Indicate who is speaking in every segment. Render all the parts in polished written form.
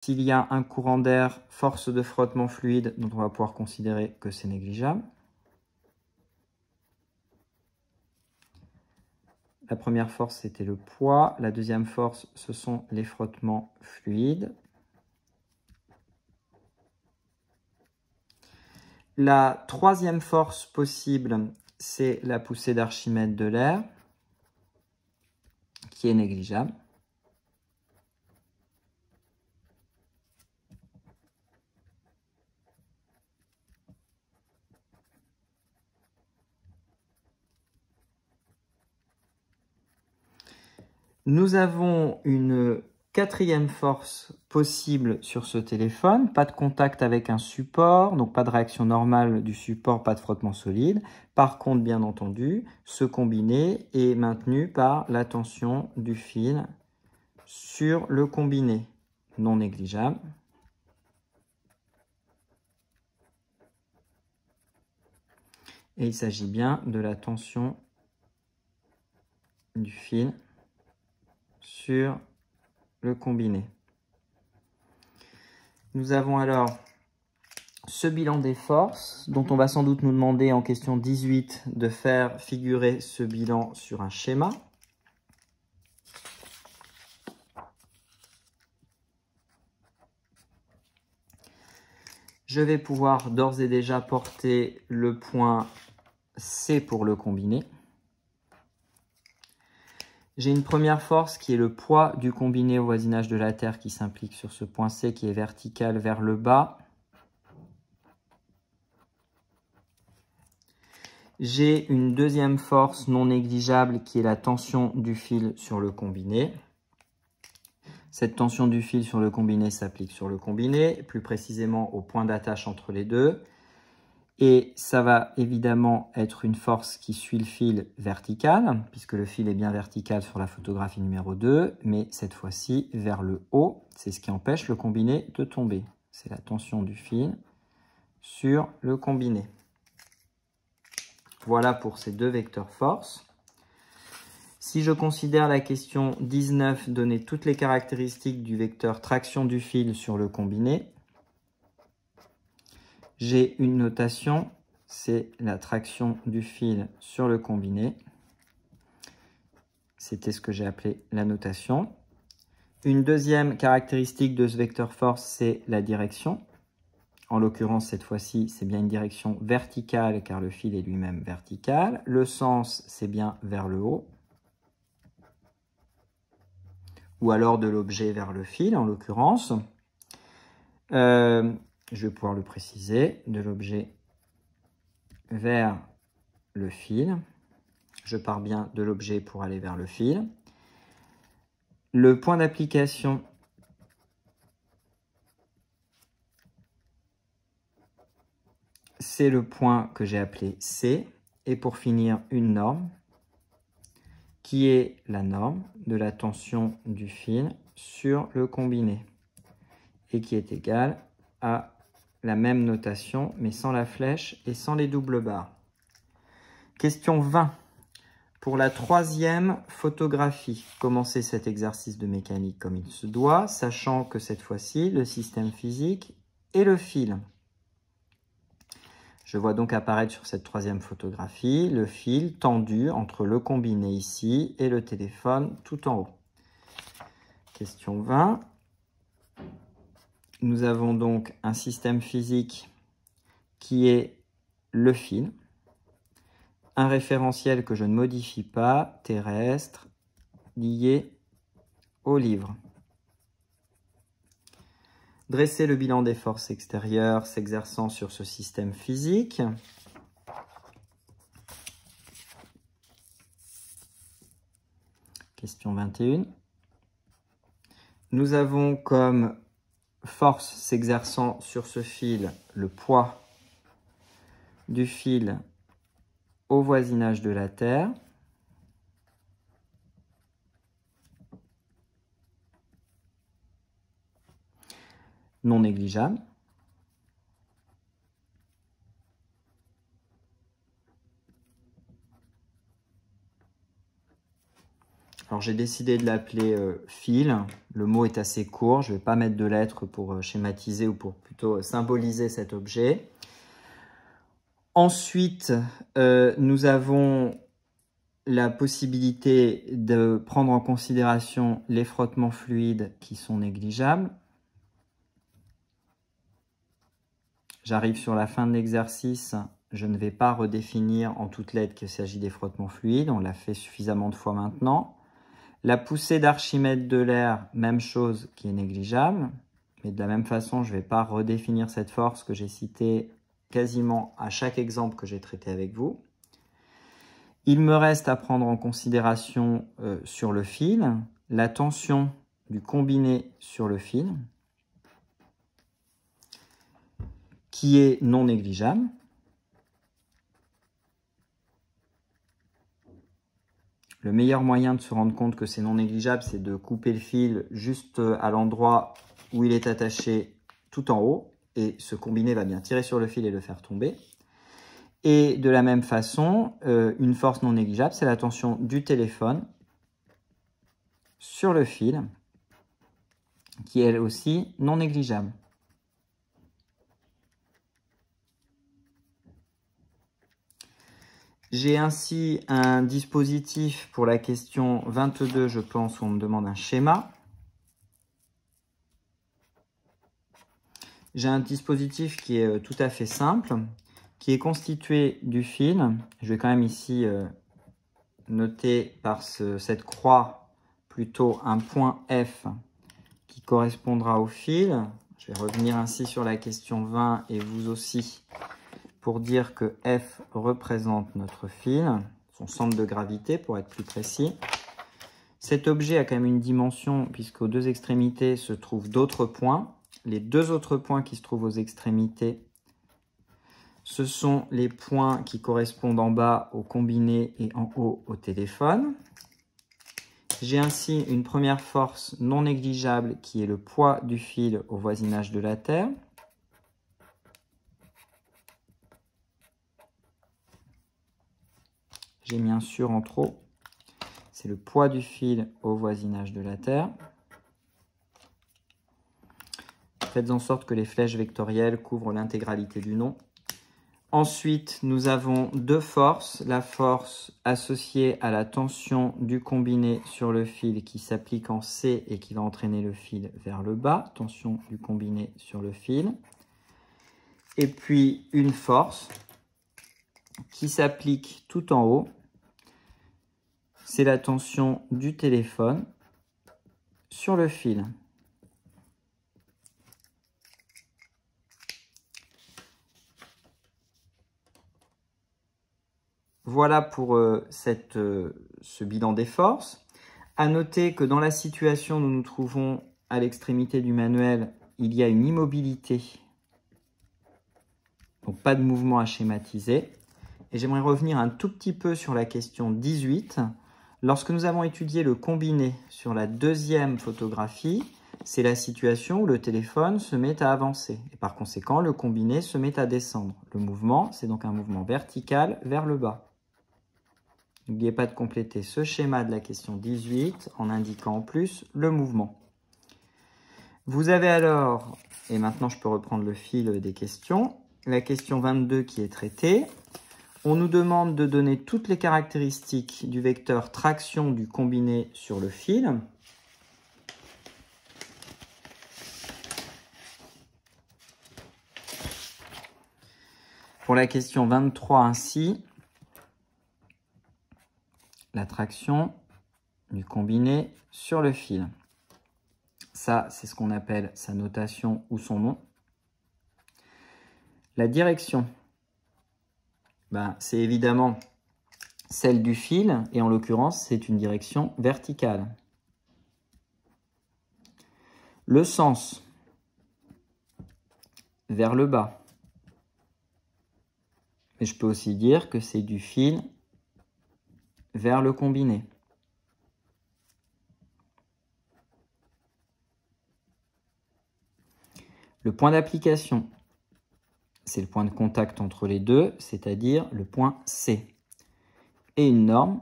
Speaker 1: S'il y a un courant d'air, force de frottement fluide, dont on va pouvoir considérer que c'est négligeable. La première force, c'était le poids. La deuxième force, ce sont les frottements fluides. La troisième force possible, c'est la poussée d'Archimède de l'air, qui est négligeable. Nous avons une quatrième force possible sur ce téléphone, pas de contact avec un support, donc pas de réaction normale du support, pas de frottement solide. Par contre, bien entendu, ce combiné est maintenu par la tension du fil sur le combiné, non négligeable. Et il s'agit bien de la tension du fil sur le combiné. Nous avons alors ce bilan des forces, dont on va sans doute nous demander en question 18 de faire figurer ce bilan sur un schéma. Je vais pouvoir d'ores et déjà porter le point C pour le combiné. J'ai une première force qui est le poids du combiné au voisinage de la Terre qui s'implique sur ce point C qui est vertical vers le bas. J'ai une deuxième force non négligeable qui est la tension du fil sur le combiné. Cette tension du fil sur le combiné s'applique sur le combiné, plus précisément au point d'attache entre les deux. Et ça va évidemment être une force qui suit le fil vertical, puisque le fil est bien vertical sur la photographie numéro 2, mais cette fois-ci vers le haut. C'est ce qui empêche le combiné de tomber. C'est la tension du fil sur le combiné. Voilà pour ces deux vecteurs force. Si je considère la question 19, donner toutes les caractéristiques du vecteur traction du fil sur le combiné, j'ai une notation, c'est la traction du fil sur le combiné. C'était ce que j'ai appelé la notation. Une deuxième caractéristique de ce vecteur force, c'est la direction. En l'occurrence, cette fois-ci, c'est bien une direction verticale car le fil est lui-même vertical. Le sens, c'est bien vers le haut. Ou alors de l'objet vers le fil, en l'occurrence. Je vais pouvoir le préciser, de l'objet vers le fil. Je pars bien de l'objet pour aller vers le fil. Le point d'application, c'est le point que j'ai appelé C. Et pour finir, une norme, qui est la norme de la tension du fil sur le combiné, et qui est égale à la même notation, mais sans la flèche et sans les doubles barres. Question 20. Pour la troisième photographie, commencez cet exercice de mécanique comme il se doit, sachant que cette fois-ci, le système physique est le fil. Je vois donc apparaître sur cette troisième photographie le fil tendu entre le combiné ici et le téléphone tout en haut. Question 20. Nous avons donc un système physique qui est le fil, un référentiel que je ne modifie pas, terrestre, lié au livre. Dresser le bilan des forces extérieures s'exerçant sur ce système physique. Question 21. Nous avons comme force s'exerçant sur ce fil le poids du fil au voisinage de la Terre. Non négligeable. Alors Alors j'ai décidé de l'appeler fil. Le mot est assez court, je ne vais pas mettre de lettres pour schématiser ou pour plutôt symboliser cet objet. Ensuite, nous avons la possibilité de prendre en considération les frottements fluides qui sont négligeables. J'arrive sur la fin de l'exercice. Je ne vais pas redéfinir en toutes lettres qu'il s'agit des frottements fluides. On l'a fait suffisamment de fois maintenant. La poussée d'Archimède de l'air, même chose qui est négligeable. Mais de la même façon, je ne vais pas redéfinir cette force que j'ai citée quasiment à chaque exemple que j'ai traité avec vous. Il me reste à prendre en considération sur le fil la tension du combiné sur le fil, qui est non négligeable. Le meilleur moyen de se rendre compte que c'est non négligeable, c'est de couper le fil juste à l'endroit où il est attaché tout en haut. Et ce combiné va bien tirer sur le fil et le faire tomber. Et de la même façon, une force non négligeable, c'est la tension du téléphone sur le fil, qui est elle aussi non négligeable. J'ai ainsi un dispositif pour la question 22, je pense, où on me demande un schéma. J'ai un dispositif qui est tout à fait simple, qui est constitué du fil. Je vais quand même ici noter par cette croix plutôt un point F qui correspondra au fil. Je vais revenir ainsi sur la question 20 et vous aussi, pour dire que F représente notre fil, son centre de gravité pour être plus précis. Cet objet a quand même une dimension puisqu'aux deux extrémités se trouvent d'autres points. Les deux autres points qui se trouvent aux extrémités, ce sont les points qui correspondent en bas au combiné et en haut au téléphone. J'ai ainsi une première force non négligeable qui est le poids du fil au voisinage de la Terre. J'ai mis un sur en trop. C'est le poids du fil au voisinage de la Terre. Faites en sorte que les flèches vectorielles couvrent l'intégralité du nom. Ensuite, nous avons deux forces. La force associée à la tension du combiné sur le fil qui s'applique en C et qui va entraîner le fil vers le bas. Tension du combiné sur le fil. Et puis une force qui s'applique tout en haut. C'est la tension du téléphone sur le fil. Voilà pour ce bilan des forces. À noter que dans la situation où nous nous trouvons à l'extrémité du manuel, il y a une immobilité, donc pas de mouvement à schématiser. Et j'aimerais revenir un tout petit peu sur la question 18. Lorsque nous avons étudié le combiné sur la deuxième photographie, c'est la situation où le téléphone se met à avancer. Et par conséquent, le combiné se met à descendre. Le mouvement, c'est donc un mouvement vertical vers le bas. N'oubliez pas de compléter ce schéma de la question 18 en indiquant en plus le mouvement. Vous avez alors, et maintenant je peux reprendre le fil des questions, la question 22 qui est traitée. On nous demande de donner toutes les caractéristiques du vecteur traction du combiné sur le fil. Pour la question 23 ainsi, la traction du combiné sur le fil. Ça, c'est ce qu'on appelle sa notation ou son nom. La direction, c'est évidemment celle du fil, et en l'occurrence, c'est une direction verticale. Le sens, vers le bas. Mais je peux aussi dire que c'est du fil vers le combiné. Le point d'application, c'est le point de contact entre les deux, c'est-à-dire le point C. Et une norme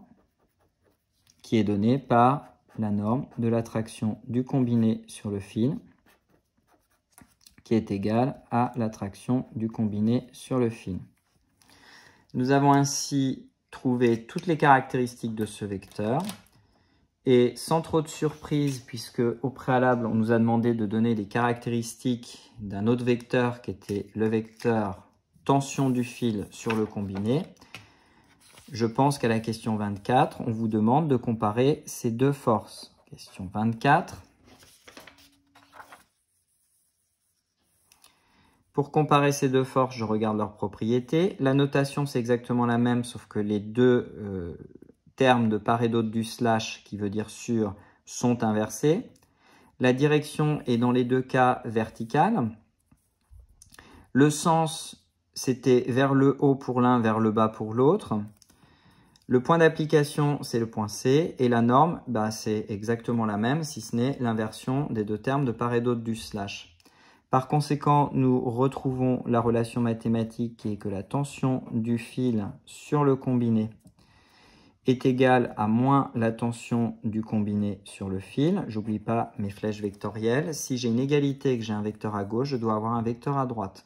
Speaker 1: qui est donnée par la norme de l'attraction du combiné sur le fil, qui est égale à l'attraction du combiné sur le fil. Nous avons ainsi trouvé toutes les caractéristiques de ce vecteur. Et sans trop de surprise, puisque au préalable, on nous a demandé de donner les caractéristiques d'un autre vecteur qui était le vecteur tension du fil sur le combiné, je pense qu'à la question 24, on vous demande de comparer ces deux forces. Question 24. Pour comparer ces deux forces, je regarde leurs propriétés. La notation, c'est exactement la même, sauf que les deux termes de part et d'autre du slash, qui veut dire sur, sont inversés. La direction est dans les deux cas verticale. Le sens, c'était vers le haut pour l'un, vers le bas pour l'autre. Le point d'application, c'est le point C. Et la norme, c'est exactement la même, si ce n'est l'inversion des deux termes de part et d'autre du slash. Par conséquent, nous retrouvons la relation mathématique qui est que la tension du fil sur le combiné est égale à moins la tension du combiné sur le fil. J'oublie pas mes flèches vectorielles. Si j'ai une égalité et que j'ai un vecteur à gauche, je dois avoir un vecteur à droite.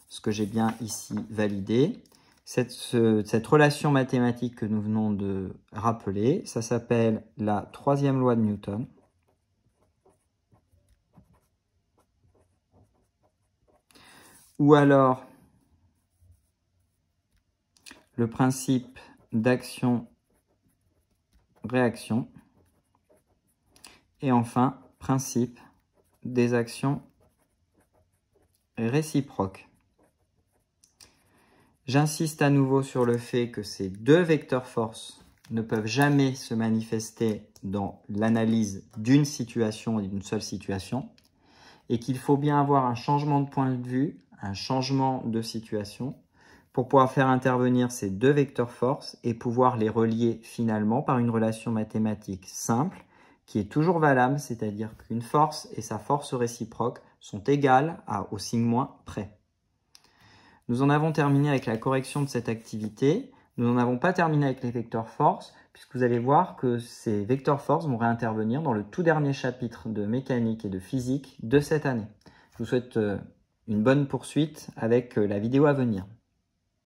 Speaker 1: Ce que j'ai bien ici validé. Cette relation mathématique que nous venons de rappeler, ça s'appelle la troisième loi de Newton. Ou alors le principe d'action-réaction. Et enfin, principe des actions réciproques. J'insiste à nouveau sur le fait que ces deux vecteurs force ne peuvent jamais se manifester dans l'analyse d'une situation et d'une seule situation, et qu'il faut bien avoir un changement de point de vue, un changement de situation, pour pouvoir faire intervenir ces deux vecteurs force et pouvoir les relier finalement par une relation mathématique simple qui est toujours valable, c'est-à-dire qu'une force et sa force réciproque sont égales au signe moins près. Nous en avons terminé avec la correction de cette activité. Nous n'en avons pas terminé avec les vecteurs force, puisque vous allez voir que ces vecteurs force vont réintervenir dans le tout dernier chapitre de mécanique et de physique de cette année. Je vous souhaite une bonne poursuite avec la vidéo à venir.